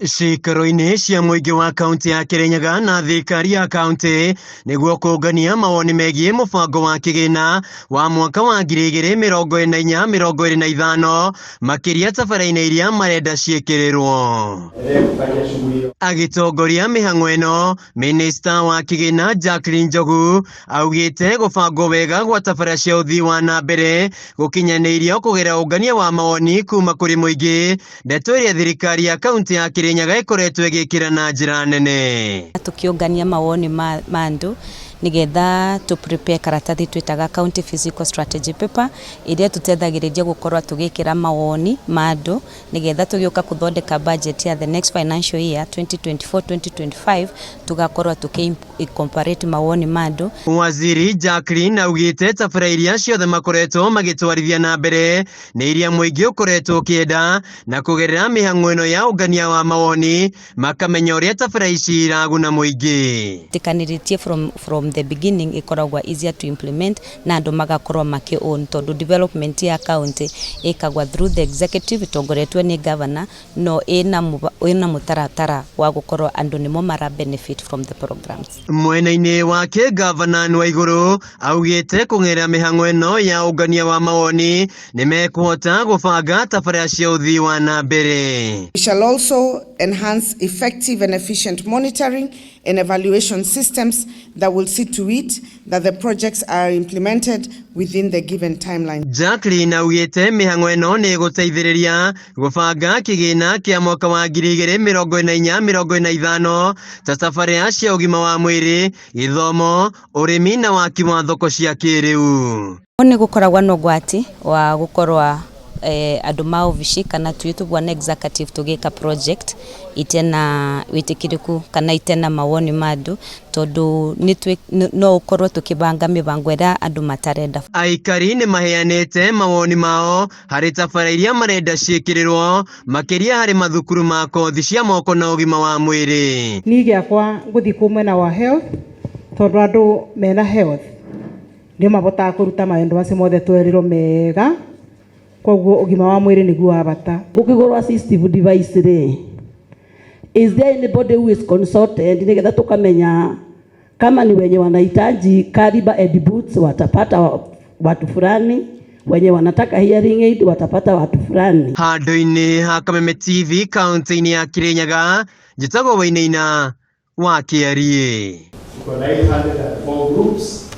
Cikaro-inĩ cia mũingĩ wa kaunti ya Kirinyaga na thirikari ya kaunti nĩguo kũngania mawoni megiĩ mũbango wa kĩgĩna wa mwaka wa 2024-2025 makĩria tabarĩra-inĩ iria marenda ciĩkĩrĩrwo. Agĩtongoria mĩhang'o ĩno, minista wa kĩgĩna Jacqueline Njogu augĩte gũbangwo wega gwa tabarĩra cia ũthii wa na mbere gũkinyanĩirio kũgerera ũngania wa mawoni kuma kũrĩ mũingĩ, ndeto ĩrĩa thirikari ya kaunti ya Kirinyaga ikoretwo ĩgĩkĩra na njĩra nene. Tukiungania mawoni ma andu nigetha to prepare karatathi twitaga county physical strategy paper iria tutethagiriria gukorwa tugikira mawoni ma andu nigetha tugioka kuthondeka budget ya the next financial year 2024-2025 tugakorwa tukiincorporate mawoni ma andu. Waziri Jacqueline augite tabarĩra iria ciothe makoretwo magitwarithia na mbere nĩ iria mũingĩ ukoretwo ũkĩenda na kugerera mĩhang'o ĩno ya ũngania wa mawoni makamenya ũrĩa tabarĩra ici iraguna mũingĩ. Tikaniritie from the beginning ikoragwa easier to implement na andu magakorwa maki-own tondu development ya county ikagwa through the executive itongoretwe ni governor no ina mutaratara wa gukorwa andu nimo mara benefit from the programs. Mwena-inĩ wake governor wa iguru augite kung'era mĩhang'o ĩno ya ũngania wa mawoni nĩ mekũhota gũbanga tabarĩra cia ũthii wa na mbere. We shall also enhance effective and efficient monitoring and evaluation systems that will see to it that the projects are implemented within the given timeline. Jacqueline augite mĩhang'o ĩno nĩ gũteithĩrĩria gũbanga kĩgĩna kĩa mwaka wa 2024-2025 ta tabarĩra cia ũgima wa mwĩrĩ, gĩthomo, ũrĩmi na waki wa thoko cia kĩrĩu. Nĩ gũkoragwa na ũgwati wa gũkorwa andu ma obici kana tuitubwana executive tugika project itena witikiriku kana itena mawoni madu tondu no ukorwo tukibanga mibango ira andu matarenda. Aikari nĩ maheanĩte mawoni mao harĩ tabarĩra iria marenda ciĩkĩrĩrwo makĩria harĩ mathukuru ma kothi cia moko na ũgima wa mwĩrĩ. Niĩ gĩakwa ngũthi kumena wa health tondu andu mena health ndio mabotaga kuruta maũndũ macio mothe twerirwo mega koguo ũgima wa mwĩrĩ nĩguo wa bata. Ukigũrwo assistive device ri, is there anybody who is consulted nigetha tukamenya kama ni wenye wanahitaji caliber and boots watapata watu fulani, wenye wanataka hearing aid watapata watu fulani. Handũ-inĩ ha Kameme TV kaunti-inĩ ya Kirinyaga, njĩtagwo Wainaina wa KARIA.